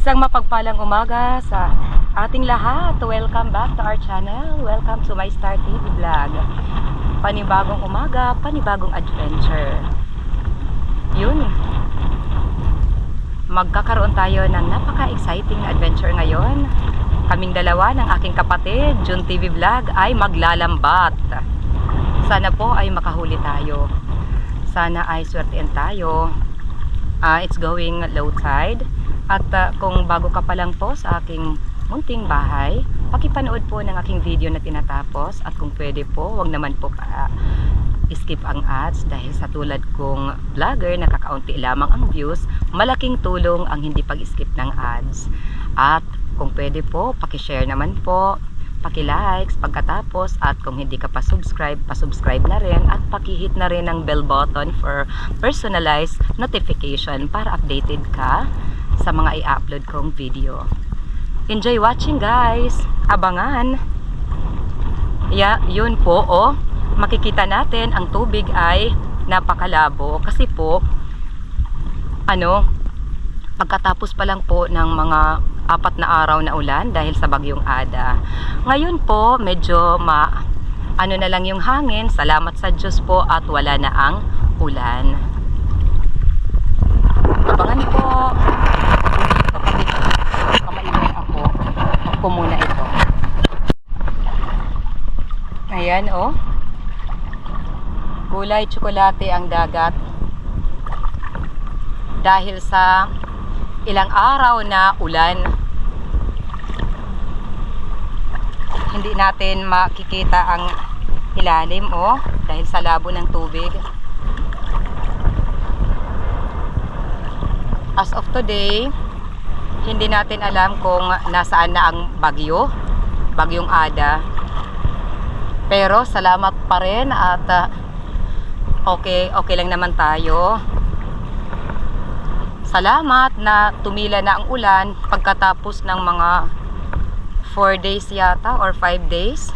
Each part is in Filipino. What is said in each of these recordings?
Isang mapagpalang umaga sa ating lahat. Welcome back to our channel. Welcome to my Star TV vlog. Panibagong umaga, panibagong adventure. Yun. Magkakaroon tayo ng napaka-exciting na adventure ngayon. Kaming dalawa ng aking kapatid, Jun TV Vlog, ay maglalambat. Sana po ay makahuli tayo. Sana ay swertein tayo. It's going low tide. At kung bago ka pa lang po sa aking munting bahay, pakipanood po ng aking video na tinatapos. At kung pwede po, wag naman po skip ang ads, dahil sa tulad kong vlogger na kakaunti lamang ang views, malaking tulong ang hindi pag-skip ng ads. At kung pwede po, pakishare naman po, paki-likes pagkatapos, at kung hindi ka pa subscribe, pa-subscribe na rin, at paki-hit na rin ang bell button for personalized notification para updated ka sa mga i-upload kong video. Enjoy watching, guys. Abangan. Yun po, makikita natin ang tubig ay napakalabo kasi po pagkatapos pa lang po ng mga 4 na araw na ulan dahil sa bagyong Ada. Ngayon po medyo na lang yung hangin. Salamat sa Diyos po at wala na ang ulan. Abangan po. Kapatid, kamaingay ako muna ito. Ayan, kulay tsokolate ang dagat dahil sa ilang araw na ulan. Hindi natin makikita ang ilalim dahil sa labo ng tubig. As of today, hindi natin alam kung nasaan na ang bagyong Ada. Pero salamat pa rin at okay lang naman tayo. Salamat na tumila na ang ulan pagkatapos ng mga 4 days yata or 5 days.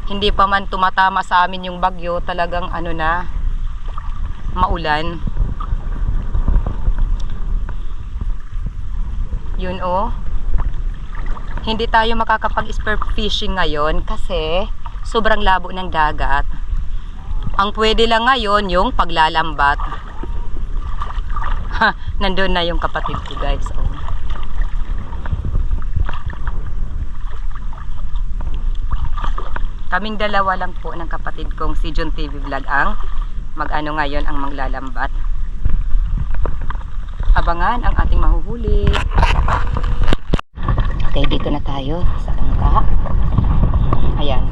Hindi pa man tumatama sa amin yung bagyo, talagang maulan. Yun hindi tayo makakapag-spear fishing ngayon kasi sobrang labo ng dagat. Ang pwede lang ngayon yung paglalambat. Nandun na yung kapatid ko, guys. Kaming dalawa lang po ng kapatid kong si Jun TV Vlog ang ngayon ang maglalambat. Abangan ang ating mahuhuli. Okay, dito na tayo sa bangka. Ayan,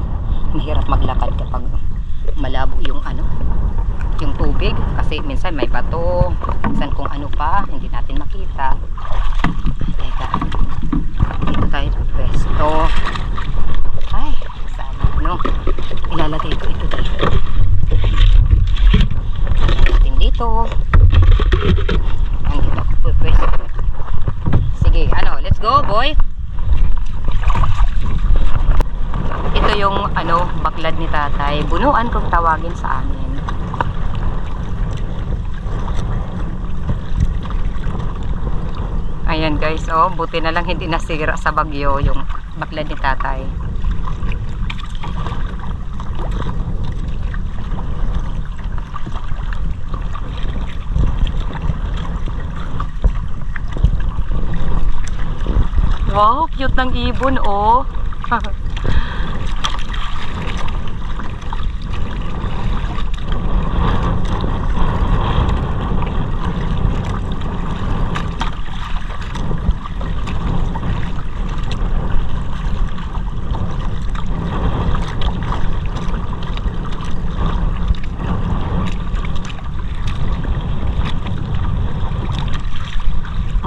mahirap maglakad kapag malabo yung yung tubig kasi minsan may bato, minsan kung pa hindi natin makita. Teka, dito tayo sa pwesto. Ay, sana ilalagay ko ito dito. Natin dito. Ang dito ako pwesto. Sige, let's go, boy. Ito yung baklad ni tatay. Bunuan kung tawagin sa amin. Ayan, guys, buti na lang hindi nasira sa bagyo yung baklad ni tatay. Wow, cute ng ibon,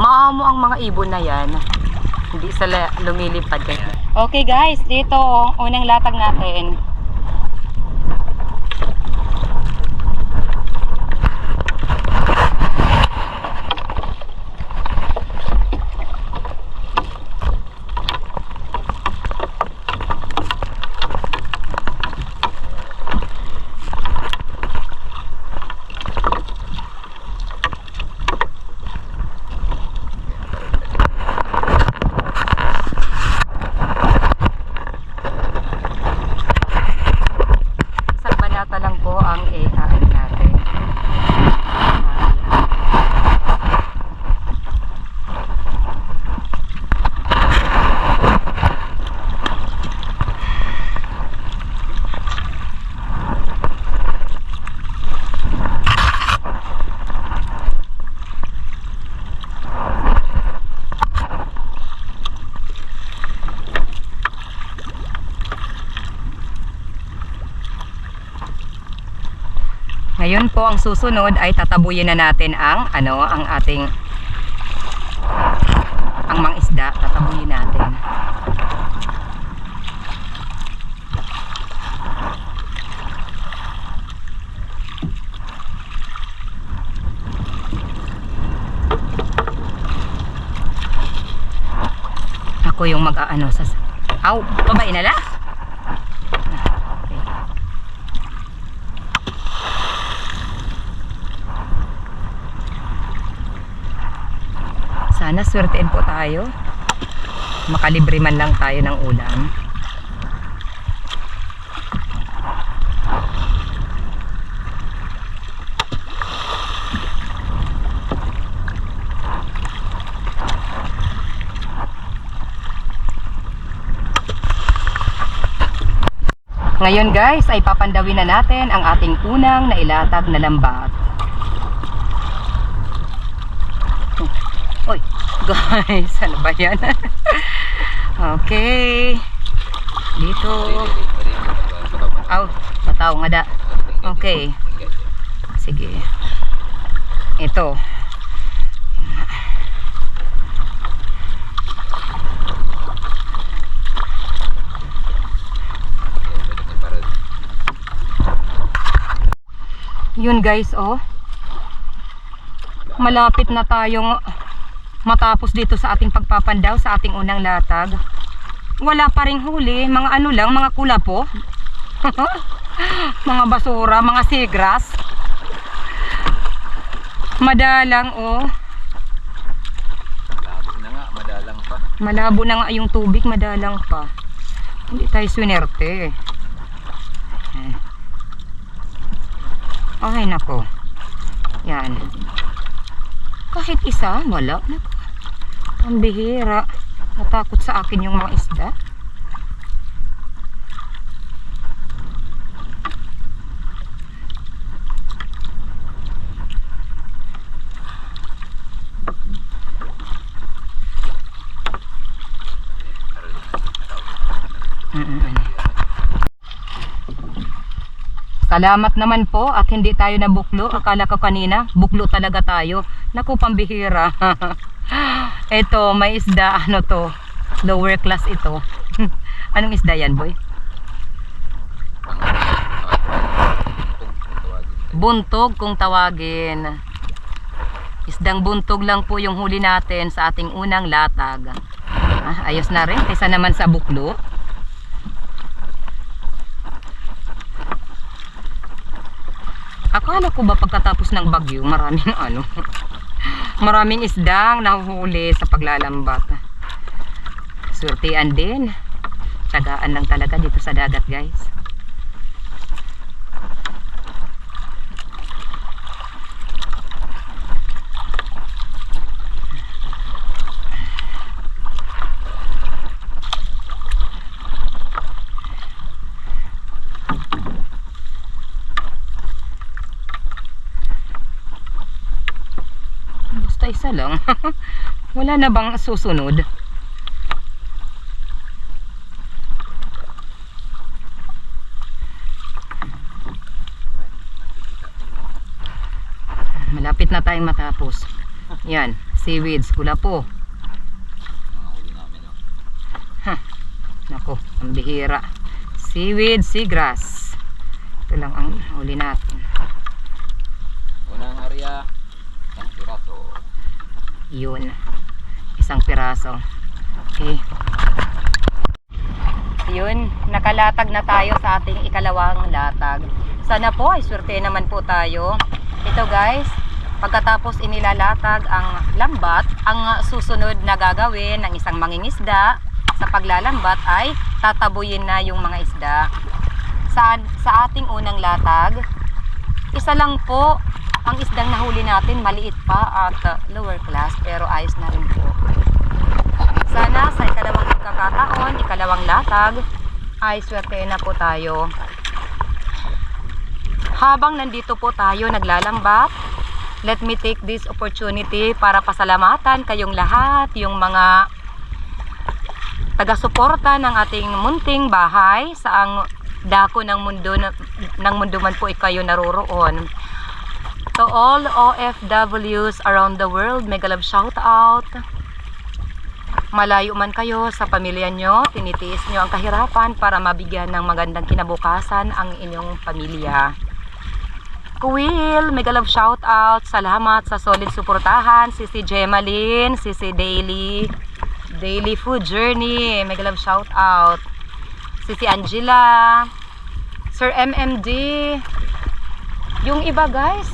Maamo ang mga ibon na yan. Hindi sila lumilipad. Okay, guys, dito unang latag natin. Ngayon po ang susunod ay tatabuyin na natin ang ang ating mga isda, tatabuyin natin. Ako yung mag-aano sa babae na lang. Sana swertein po tayo. Makalibre man lang tayo ng ulam. Ngayon guys ay papandawin na natin ang ating unang nailatag na lambat. Oy, guys, ano ba yan? Okay. Dito. Pataw nga da. Okay. Sige. Ito. Yun guys, malapit na tayong matapos dito sa ating pagpapandaw sa ating unang latag. Wala pa ring huli, mga mga kulapo. Mga basura, mga sigras. Madalang Malabo na nga, madalang pa. Malabo na nga yung tubig, madalang pa. Hindi tayo swinerte. Ay nako. Yan. Kahit isa, wala. Ang bihira. Natakot sa akin yung mga isda. Salamat naman po at hindi tayo nabuklo. Akala ko kanina, buklo talaga tayo. Naku, pambihira. Ito, may isda. Ano to? Lower class ito. Anong isda yan, boy? Buntog kung tawagin. Isdang buntog lang po yung huli natin sa ating unang latag. Ayos na rin. Kaysa naman sa buklo. Akala ko ba pagkatapos ng bagyo, maraming isdang nahuhuli sa paglalambat. Swertean din. Tsagaan lang talaga dito sa dagat, guys. Isa lang. Wala na bang susunod? Malapit na tayong matapos. Yan, seaweeds, kulapo. Nako, ang bihira. Seaweed, seagrass. Ito lang ang huli natin. Unang area, isang piraso. Yun, isang piraso. Okay. Yun, nakalatag na tayo sa ating ikalawang latag. Sana po ay swerte naman po tayo. Ito guys, pagkatapos inilalatag ang lambat, ang susunod na gagawin ng isang mangingisda sa paglalambat ay tatabuyin na yung mga isda. Sa ating unang latag, isa lang po ang isdang nahuli natin, maliit pa at lower class, pero ayos na rin po. Sana sa ikalawang pagkakataon, ikalawang latag, ay swerte na po tayo. Habang nandito po tayo naglalambat, let me take this opportunity para pasalamatan kayong lahat, yung mga taga-suporta ng ating munting bahay, saang dako ng mundo man po kayo naroroon. To all OFWs around the world, mega love shout out. Malayo man kayo sa pamilya nyo, tinitiis nyo ang kahirapan para mabigyan ng magandang kinabukasan ang inyong pamilya. Kuwil, mega love shout out. Salamat sa solid suportahan. Sisi Gemaline, Sisi Daily Food Journey, mega love shout out. Sisi Angela, Sir MMD. Yung iba guys,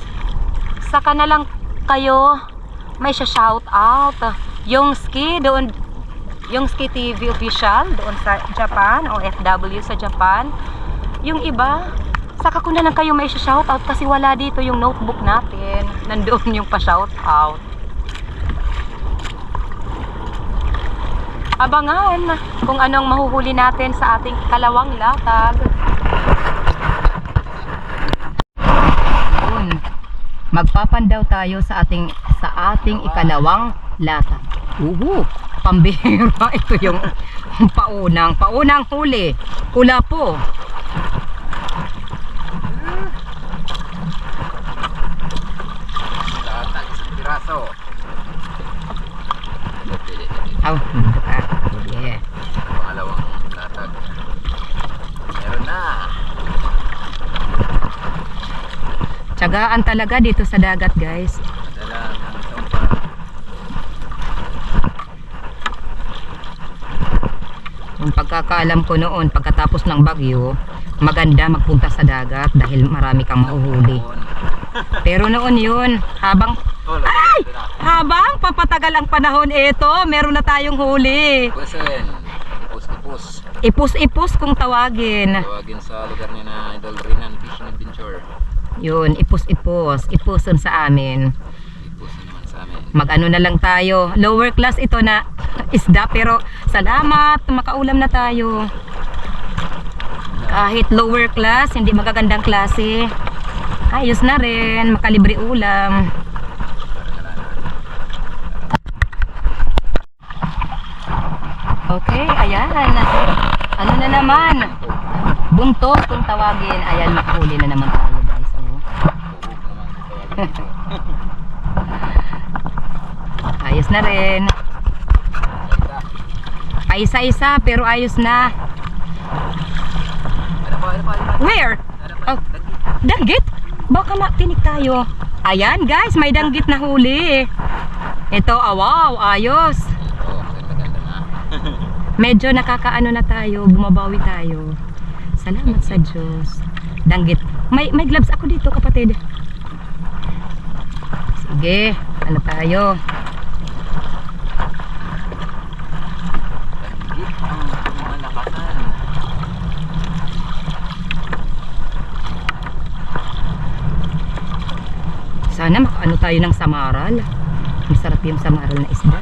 saka na lang kayo may shout out. Yung Ski doon, yung Ski TV official doon sa Japan, OFW sa Japan. Yung iba, saka ko na lang kayo may shout out kasi wala dito yung notebook natin. Nandoon yung pa-shout out. Abangan kung anong mahuhuli natin sa ating kalawang latag. Magpapandaw tayo sa ating ikalawang latag. Pambihira. Ito yung paunang huli. Hula po. Latag, isang piraso. Dito ka. Yeah. Pangalawang latag. Meron na. Tiyagaan talaga dito sa dagat, guys. Madala ng isang pa. Yung pagkakaalam ko noon, pagkatapos ng bagyo, maganda magpunta sa dagat dahil marami kang mahuhuli. Pero noon yun, habang papatagal ang panahon, meron na tayong huli. Ipusin. Ipus kung tawagin. Tawagin sa lugar niya na Idol Rinan Fishing Adventure. Yun, ipuson sa amin. Ipusin naman sa amin. Mag-ano na lang tayo. Lower class ito na isda, pero salamat, makaulam na tayo. Kahit lower class, hindi magagandang klase. Ayos na rin, makalibre ulam. Okay, ayan. Ano na naman? Buntot kung tawagin. Ayan, makahuli na naman tayo, guys. Ayos na rin. Paisa-isa pero ayos na. Where? Oh, danggit? Baka matinik tayo. Ayan guys, may danggit na huli. Ito, wow, ayos. Medyo nakakaano na tayo, bumabawi tayo. Salamat sa Diyos. Danggit. May gloves ako dito, kapatid. Sige, ano tayo? Sana makaano tayo ng samaral. Masarap yung samaral na isda.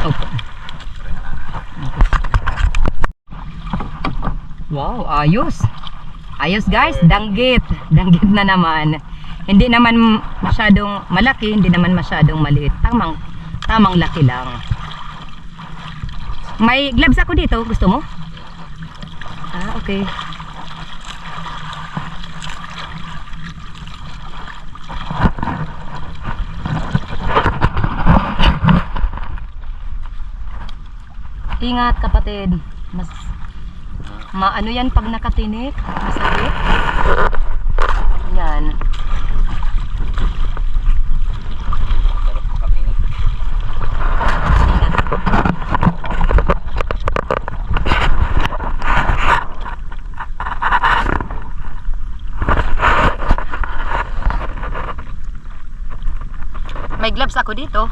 Opo. Wow, ayos. Ayos guys, danggit. Danggit na naman. Hindi naman masyadong malaki, hindi naman masyadong maliit. Tamang laki lang. May gloves ako dito, gusto mo? Ah, okay. Ingat kapatid. Maano yan pag nakatinik? Masakit? Yan. Sarap makatinik. May gloves ako dito.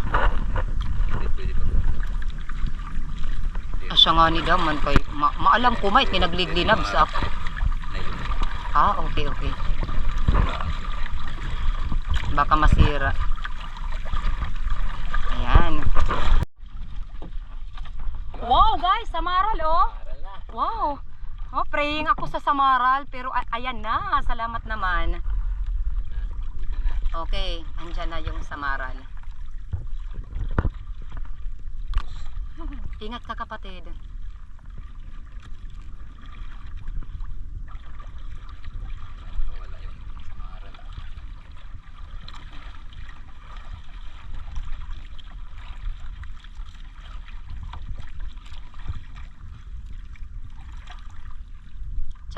Asya nga ni daman kay maalam ko may kinagliglinab sa ako. Ah, okay. Baka masira. Ayan. Wow guys, samaral oh. Wow. Oh, praying ako sa samaral pero ayan na, salamat naman. Okay, andyan na yung samaral. Ingat ka kapatid.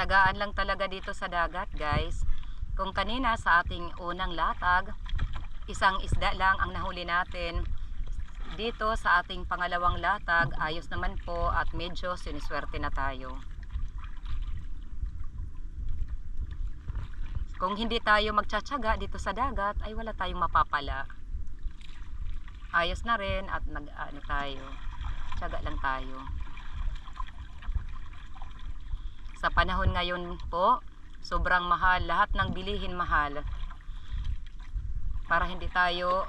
Tiyagaan lang talaga dito sa dagat, guys. Kung kanina sa ating unang latag, isang isda lang ang nahuli natin. Dito sa ating pangalawang latag, ayos naman po at medyo siniswerte na tayo. Kung hindi tayo magtsatsaga dito sa dagat, ay wala tayong mapapala. Ayos na rin at nag-ano tayo. Tiyaga lang tayo. Sa panahon ngayon po, sobrang mahal. Lahat ng bilihin mahal. Para hindi tayo,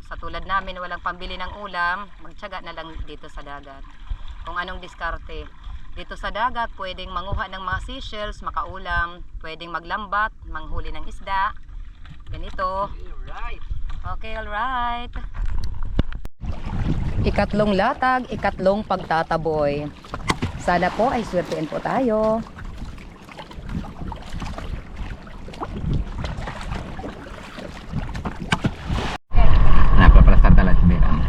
sa tulad namin walang pambili ng ulam, magtiyaga na lang dito sa dagat. Kung anong diskarte. Dito sa dagat, pwedeng manguha ng mga seashells, makaulam, pwedeng maglambat, manghuli ng isda. Ganito. Okay, alright. Ikatlong latag, ikatlong pagtataboy. Sana po ay swertein po tayo. Napapalastar talaga si Beram.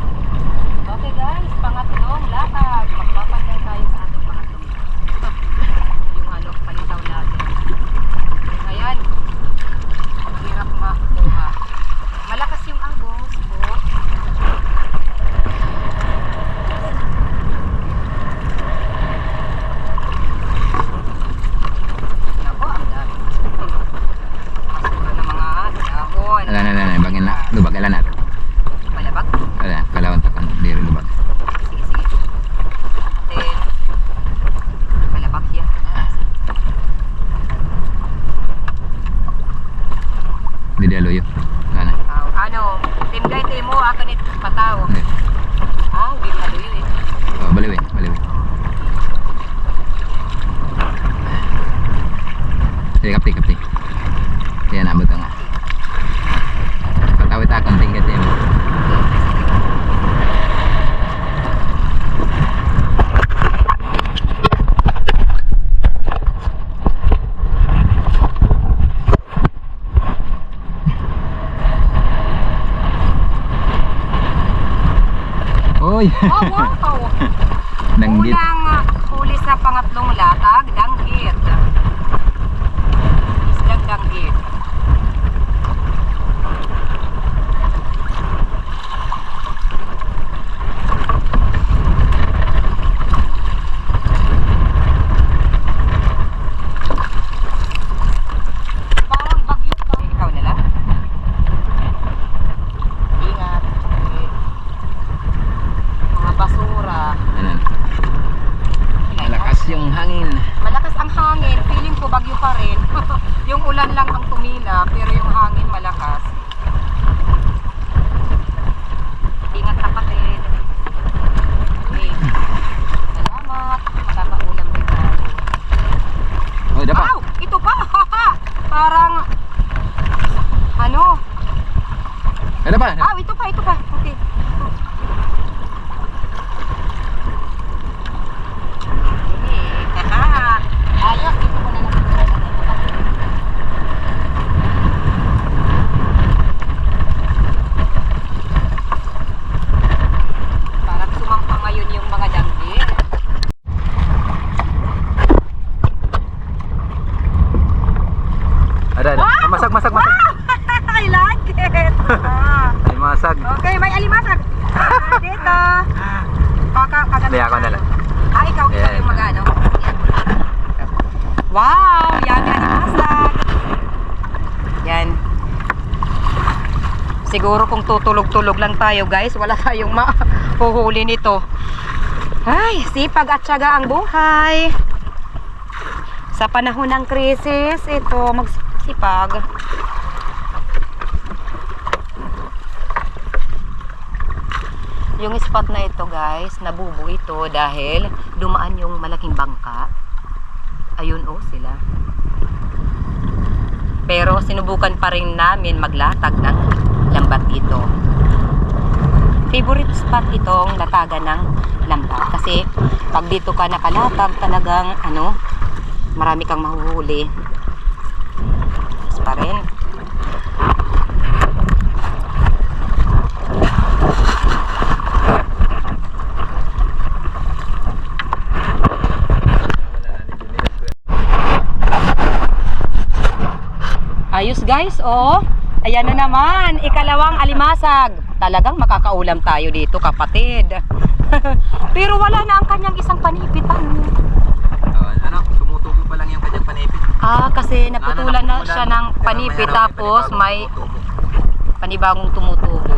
Okay guys, pangatlong latag. Magpapantay tayo sa ating pangatlong latag. Yung palitaw natin. Ayan. Hirap makuha. Malakas yung agos po. Nako, ang dami. Masura ng mga dahon. Ala, bangin na. Lubag, ala na. Palabak. Ala, kalawan takan. Diri lubag. Sige, sige. Then, palabak yan. Di dia loyo. Ana. Team guy, team mo, ako nito pataw. Okay. Hindi mo yun eh. Oh, baliwi, baliwi. Sige, kapti, kapti. Yan, abot ka nga. Patawit akong tingkat yan. Uy! Oh, wow! Danggit. Unang huli sa pangatlong latag, danggit. Islang danggit. Parang bagyo pa. Ikaw nila? Ingat. Mga basura. Ano? Malakas yung hangin. Malakas ang hangin, feeling ko bagyo pa rin. Yung ulan lang ang tumila, pero yung hangin malakas. Ingat kapatid. Okay. Salamat. Makakaulam din tayo. Oh, dapat. Wow! Ito pa! Parang Ada pa? ito pa, ito pa. Okay. Ayos, dito ko na lang. Parang sumampa ngayon yung mga danggit. Ada. Masak, masak, masak. I like it! Ay, masag. Okay, may alimasag. Dito. Hindi, ako na lang. Ikaw Yeah. yung mag-ano. Wow! Yummy alimasag. Yan. Siguro kung tutulog-tulog lang tayo guys, wala tayong mahuhuli nito. Ay, sipag at syaga ang buhay. Sa panahon ng krisis, ito, magsipag. Yung spot na ito guys, nabubo ito dahil dumaan yung malaking bangka. Ayun sila. Pero sinubukan pa rin namin maglatag ng lambat dito. Favorite spot itong latagan ng lambat. Kasi pag dito ka nakalatag talagang marami kang mahuhuli. Mas pa rin. Ayos guys, oh. Ayan na naman, ikalawang alimasag. Talagang makakaulam tayo dito, kapatid. Pero wala na ang kanyang isang panipitan. Ano, tumutubo pa lang yung kanyang panipit. Kasi naputulan na siya ng panipit tapos may panibagong tumutubo.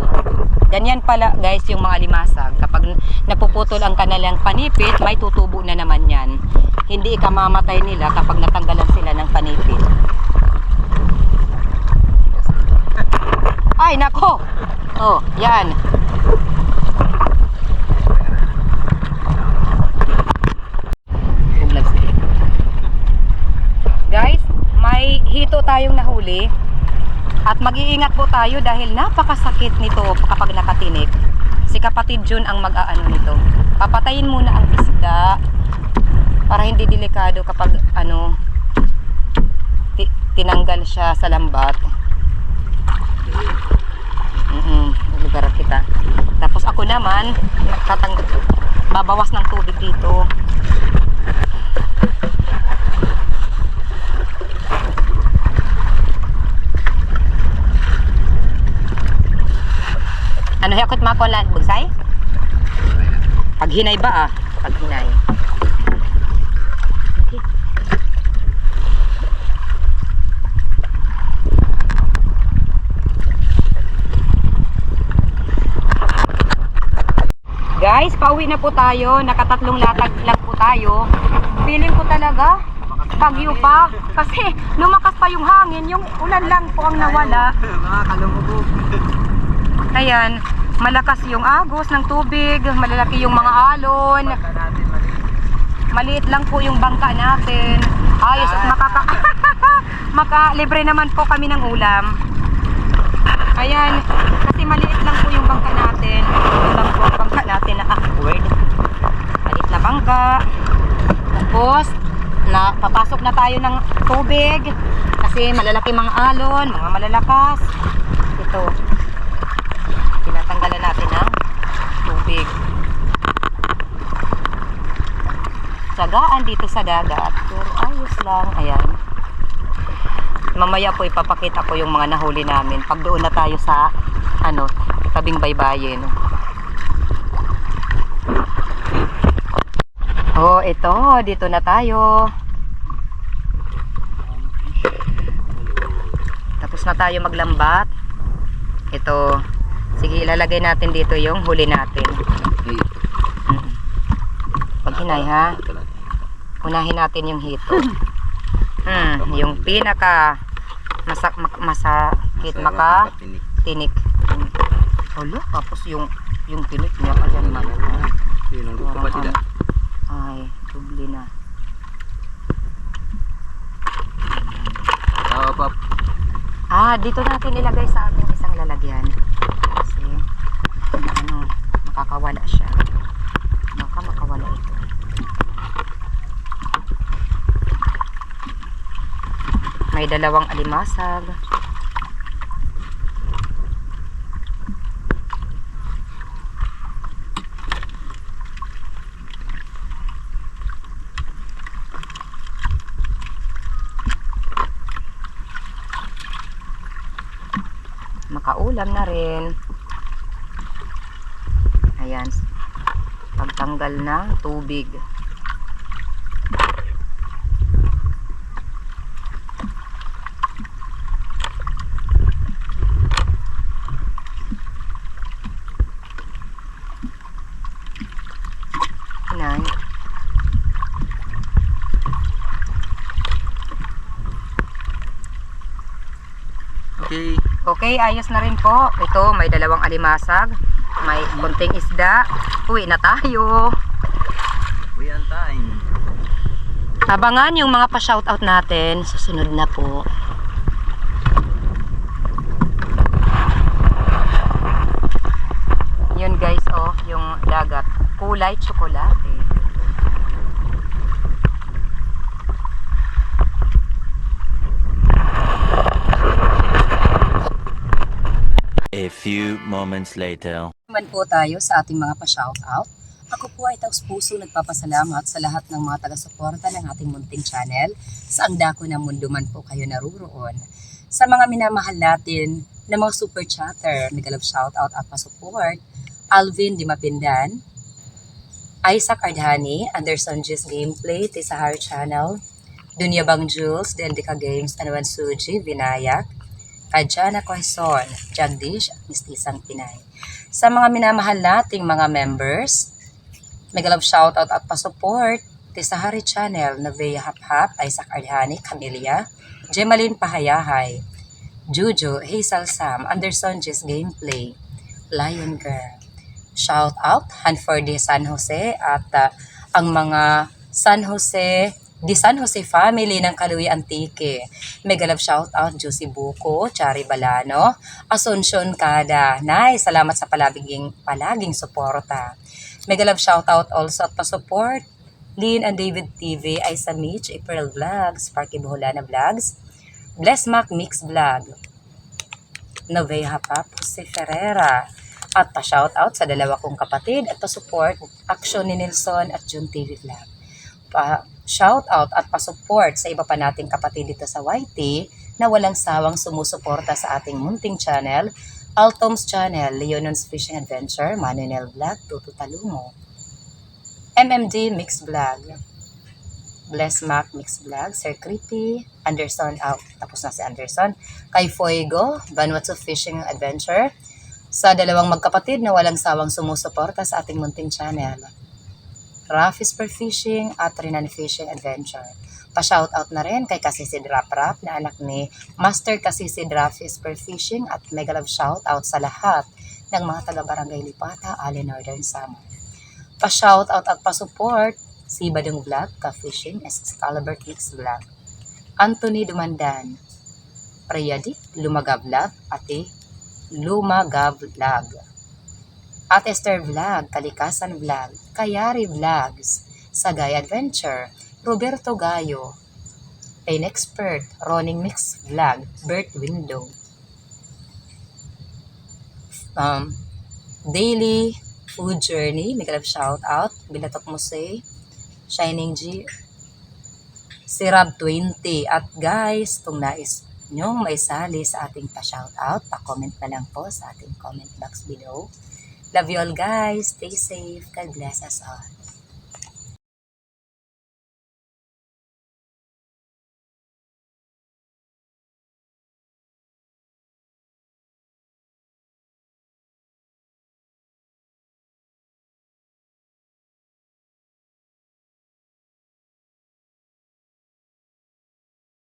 Ganyan pala guys yung mga alimasag. Kapag napuputol ang kanilang panipit, may tutubo na naman yan. Hindi ikamamatay nila kapag natanggalan sila ng panipit. Ay, nako! Oh, yan. Guys, may hito tayong nahuli. At mag-iingat po tayo dahil napakasakit nito kapag nakatinik. Si kapatid Jun ang mag-aano nito. Papatayin muna ang isda para hindi delikado kapag tinanggal siya sa lambat. Lugar kita. Tapos ako naman babawas ng tubig dito. Ano yakot makuha bugsay? Paghinay ba Paghinay. Okay. Guys, pauwi na po tayo. Nakatatlong latag lang po tayo. Feeling ko talaga bagyo pa. Kasi lumakas pa yung hangin. Yung ulan lang po ang nawala. Nakakalumubog. Ayan, malakas yung agos ng tubig, malalaki yung mga alon. Maliit lang po yung bangka natin. Ayos at makalibre naman po kami ng ulam. Ayan, kasi maliit lang po yung bangka natin. Ito lang po ang bangka natin na awkward. Maliit na bangka. Tapos, papasok na tayo ng tubig. Kasi malalaki mga alon, mga malalakas. Ito. Tinatanggalan natin ng tubig. Sagaan dito sa dagat. Pero ayos lang. Ayan. Mamaya po ipapakita ko yung mga nahuli namin. Pag doon na tayo sa tabing baybayin. Oh, ito. Dito na tayo. Tapos na tayo maglambat. Ito. Sige, ilalagay natin dito yung huli natin. Pag hinay ha. Unahin natin yung hito. Yung pinaka masakit tinik. Olo, tapos yung tinik niya ayan man. Ay, tubli na. Dito natin ilagay sa ating isang lalagyan. Kasi makakawala siya. Baka makawala ito. May dalawang alimasag. Makaulam na rin. Ayan, pagtanggal ng tubig. Hinay. Okay, ayos na rin po. Ito, may dalawang alimasag. May konting isda. Uwi na tayo. Uwi ang time. Abangan yung mga pa-shoutout natin. Susunod na po. Yun guys, yung dagat. Kulay tsokolate. A few moments later. Naman po tayo sa ating mga pa-shoutout. Ako po ay taus-puso nagpapasalamat sa lahat ng mga taga-suporta ng ating munting channel sa ang dako ng mundo man po kayo naruroon. Sa mga minamahal natin na mga super chatter, nag-love shoutout at pa-support, Alvin Dimapindan, Isaac Ardhani, Anderson G's Gameplay, Tisahar Channel, Dunyabang Jules, Dendika Games, Anawan Suji, Vinayak, Adjana Quezon, Jagdish, at Mistisang Pinay. Sa mga minamahal nating mga members, nag-love shoutout at pa-support, Tisahari Channel, Navea Haphap, Isaac Ardhani, Camelia, Gemaline Pahayahay, Juju, Hazel Sam, Anderson G's Gameplay, Lion Girl. Shout out Hanford San Jose at ang mga San Jose family ng Kaluy Antique. Mega love shout out Juicy Buko, Chari Balano, Asuncion Kada. Nay, salamat sa palaging suporta. Mega love shout out also at pa-support Lynn and David TV, Isa Mitch, April Vlogs, Sparky Buholana Vlogs, Bless Mac Mix Vlog, Novea Hapap, Jose Ferreira, at pa-shoutout sa dalawa kong kapatid at pa-support Action ni Nelson at June TV Vlog. Pa-shoutout at pa-support sa iba pa nating kapatid dito sa YT na walang sawang sumusuporta sa ating munting channel, Altom's Channel, Leonon's Fishing Adventure, Manuel Vlog, Tutu Talungo, MMD Mix Vlog, Bless Mac Mix Vlog, Sir Creepy, Anderson, tapos na si Anderson, kay Fuego, Vanuatu Fishing Adventure, sa dalawang magkapatid na walang sawang sumusuporta sa ating munting channel, Raffis Per Fishing at Rinan Fishing Adventure. Pa-shoutout na rin kay Kasisid Rap na anak ni Master Kasisid Raffis Per Fishing at mega love shoutout sa lahat ng mga taga-barangay Lipata, Ali Northern Samar. Pa-shoutout at pa-support si Badong Vlog, Ka-Fishing, Excalibur Mix Vlog, Anthony Dumandan, Priyadik, Lumaga Vlog, Ate Lumaga Vlog, at Esther Vlog, Kalikasan Vlog, Kayari Vlogs, Sagay Adventure, Roberto Gayo, Pain Expert, Roning Mix Vlog, Bert Window, Daily Food Journey, mega love shout out, Bilatok Muse, Shining G, Sirab 20, at guys, kung nais nyong may sali sa ating pa-shoutout, pa-comment na lang po sa ating comment box below. Love you all guys. Stay safe. God bless us all.